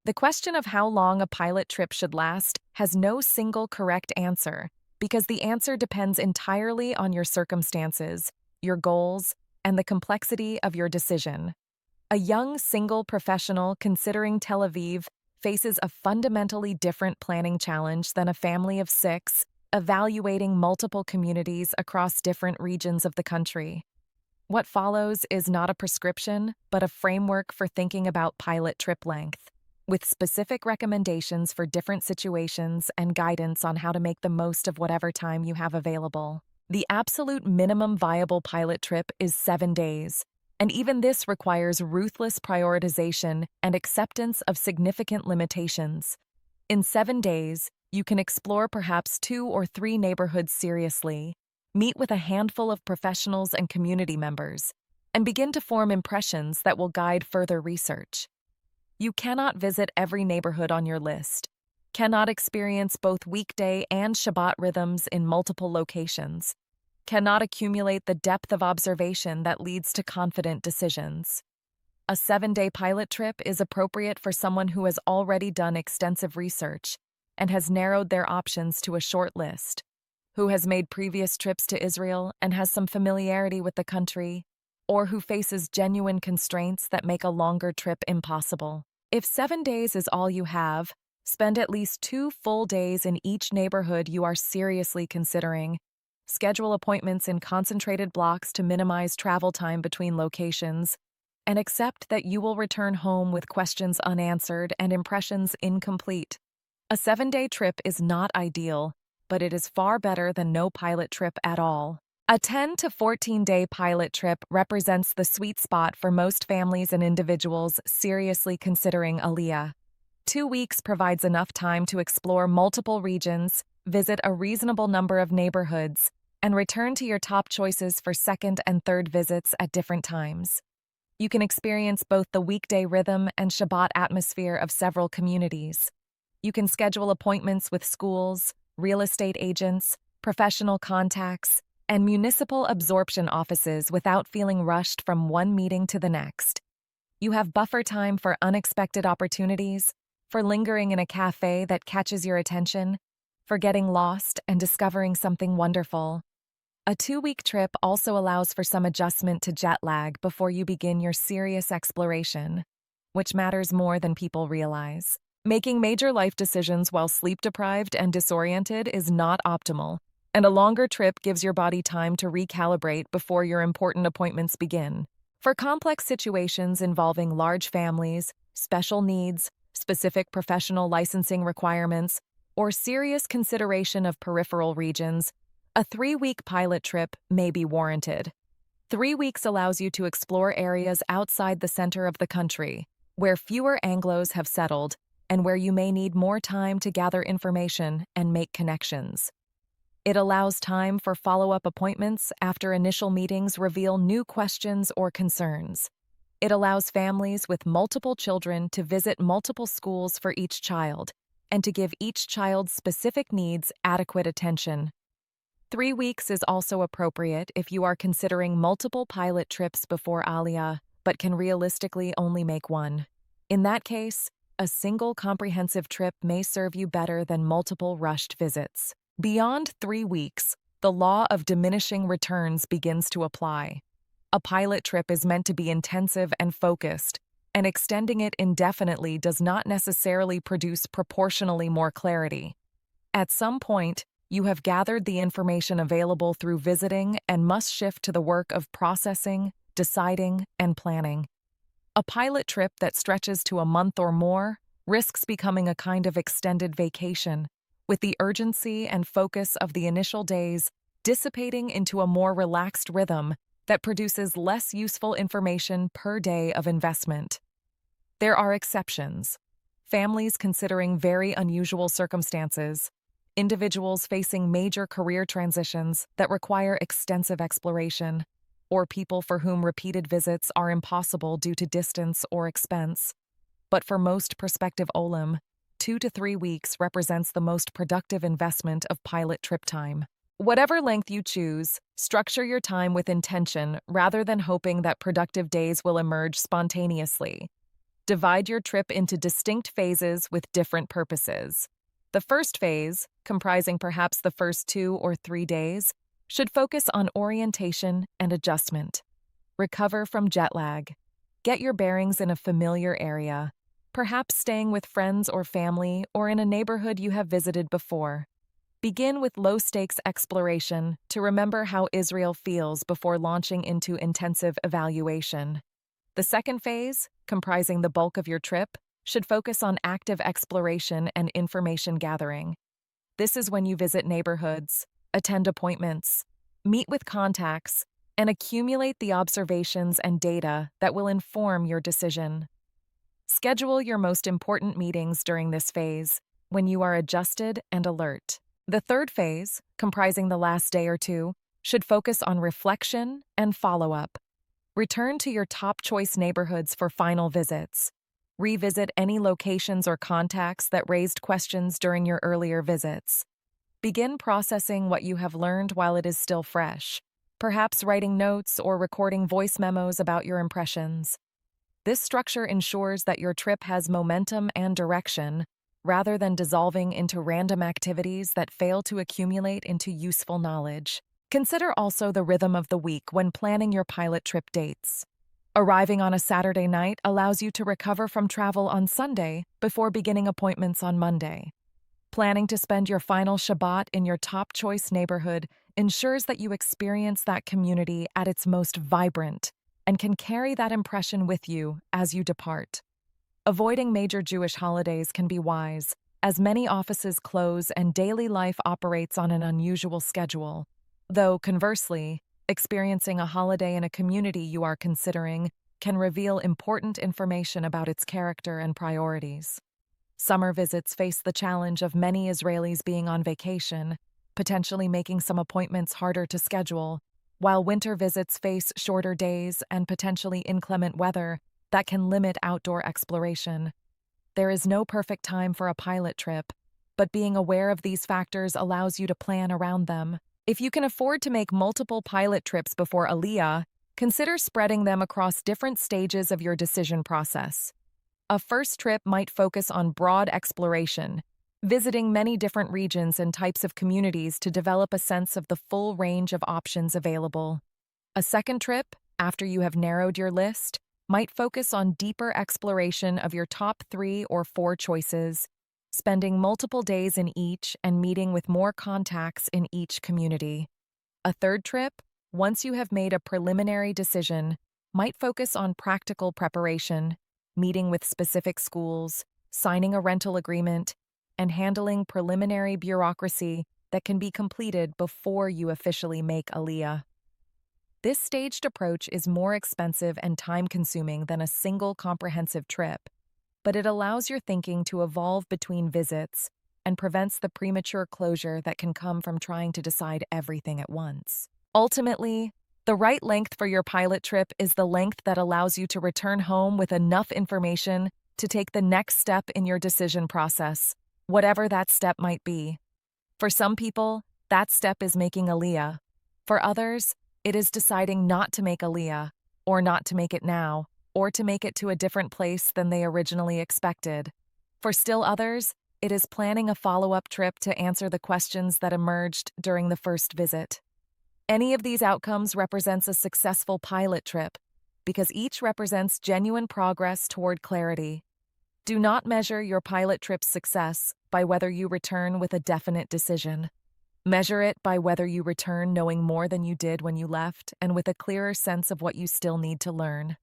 The question of how long a pilot trip should last has no single correct answer because the answer depends entirely on your circumstances, your goals, and the complexity of your decision. A young single professional considering Tel Aviv faces a fundamentally different planning challenge than a family of 6 evaluating multiple communities across different regions of the country. What follows is not a prescription, but a framework for thinking about pilot trip length, with specific recommendations for different situations and guidance on how to make the most of whatever time you have available. The absolute minimum viable pilot trip is 7 days, and even this requires ruthless prioritization and acceptance of significant limitations. In 7 days, you can explore perhaps 2 or 3 neighborhoods seriously, meet with a handful of professionals and community members, and begin to form impressions that will guide further research. You cannot visit every neighborhood on your list, cannot experience both weekday and Shabbat rhythms in multiple locations, cannot accumulate the depth of observation that leads to confident decisions. A 7-day pilot trip is appropriate for someone who has already done extensive research and has narrowed their options to a short list, who has made previous trips to Israel and has some familiarity with the country, or who faces genuine constraints that make a longer trip impossible. If 7 days is all you have, spend at least 2 full days in each neighborhood you are seriously considering. Schedule appointments in concentrated blocks to minimize travel time between locations, and accept that you will return home with questions unanswered and impressions incomplete. A 7-day trip is not ideal, but it is far better than no pilot trip at all. A 10 to 14-day pilot trip represents the sweet spot for most families and individuals seriously considering Aliyah. 2 weeks provides enough time to explore multiple regions, visit a reasonable number of neighborhoods, and return to your top choices for second and third visits at different times. You can experience both the weekday rhythm and Shabbat atmosphere of several communities. You can schedule appointments with schools, real estate agents, professional contacts, and municipal absorption offices without feeling rushed from one meeting to the next. You have buffer time for unexpected opportunities, for lingering in a cafe that catches your attention, for getting lost and discovering something wonderful. A 2-week trip also allows for some adjustment to jet lag before you begin your serious exploration, which matters more than people realize. Making major life decisions while sleep-deprived and disoriented is not optimal, and a longer trip gives your body time to recalibrate before your important appointments begin. For complex situations involving large families, special needs, specific professional licensing requirements, or serious consideration of peripheral regions, a 3-week pilot trip may be warranted. 3 weeks allows you to explore areas outside the center of the country, where fewer Anglos have settled, and where you may need more time to gather information and make connections. It allows time for follow-up appointments after initial meetings reveal new questions or concerns. It allows families with multiple children to visit multiple schools for each child, and to give each child's specific needs adequate attention. 3 weeks is also appropriate if you are considering multiple pilot trips before Aliyah, but can realistically only make one. In that case, a single comprehensive trip may serve you better than multiple rushed visits. Beyond 3 weeks, the law of diminishing returns begins to apply. A pilot trip is meant to be intensive and focused, and extending it indefinitely does not necessarily produce proportionally more clarity. At some point, you have gathered the information available through visiting and must shift to the work of processing, deciding, and planning. A pilot trip that stretches to a month or more risks becoming a kind of extended vacation, with the urgency and focus of the initial days dissipating into a more relaxed rhythm that produces less useful information per day of investment. There are exceptions. Families considering very unusual circumstances, individuals facing major career transitions that require extensive exploration, or people for whom repeated visits are impossible due to distance or expense. But for most prospective Olim, 2 to 3 weeks represents the most productive investment of pilot trip time. Whatever length you choose, structure your time with intention rather than hoping that productive days will emerge spontaneously. Divide your trip into distinct phases with different purposes. The first phase, comprising perhaps the first 2 or 3 days, should focus on orientation and adjustment. Recover from jet lag. Get your bearings in a familiar area, perhaps staying with friends or family or in a neighborhood you have visited before. Begin with low-stakes exploration to remember how Israel feels before launching into intensive evaluation. The second phase, comprising the bulk of your trip, should focus on active exploration and information gathering. This is when you visit neighborhoods, attend appointments, meet with contacts, and accumulate the observations and data that will inform your decision. Schedule your most important meetings during this phase when you are adjusted and alert. The third phase, comprising the last day or two, should focus on reflection and follow-up. Return to your top choice neighborhoods for final visits. Revisit any locations or contacts that raised questions during your earlier visits. Begin processing what you have learned while it is still fresh, perhaps writing notes or recording voice memos about your impressions. This structure ensures that your trip has momentum and direction, rather than dissolving into random activities that fail to accumulate into useful knowledge. Consider also the rhythm of the week when planning your pilot trip dates. Arriving on a Saturday night allows you to recover from travel on Sunday before beginning appointments on Monday. Planning to spend your final Shabbat in your top choice neighborhood ensures that you experience that community at its most vibrant and can carry that impression with you as you depart. Avoiding major Jewish holidays can be wise, as many offices close and daily life operates on an unusual schedule. Though, conversely, experiencing a holiday in a community you are considering can reveal important information about its character and priorities. Summer visits face the challenge of many Israelis being on vacation, potentially making some appointments harder to schedule, while winter visits face shorter days and potentially inclement weather that can limit outdoor exploration. There is no perfect time for a pilot trip, but being aware of these factors allows you to plan around them. If you can afford to make multiple pilot trips before Aliyah, consider spreading them across different stages of your decision process. A first trip might focus on broad exploration, visiting many different regions and types of communities to develop a sense of the full range of options available. A second trip, after you have narrowed your list, might focus on deeper exploration of your top 3 or 4 choices, spending multiple days in each and meeting with more contacts in each community. A third trip, once you have made a preliminary decision, might focus on practical preparation, meeting with specific schools, signing a rental agreement, and handling preliminary bureaucracy that can be completed before you officially make Aliyah. This staged approach is more expensive and time-consuming than a single comprehensive trip, but it allows your thinking to evolve between visits and prevents the premature closure that can come from trying to decide everything at once. Ultimately, the right length for your pilot trip is the length that allows you to return home with enough information to take the next step in your decision process, whatever that step might be. For some people, that step is making Aliyah. For others, it is deciding not to make Aliyah, or not to make it now, or to make it to a different place than they originally expected. For still others, it is planning a follow-up trip to answer the questions that emerged during the first visit. Any of these outcomes represents a successful pilot trip, because each represents genuine progress toward clarity. Do not measure your pilot trip's success by whether you return with a definite decision. Measure it by whether you return knowing more than you did when you left and with a clearer sense of what you still need to learn.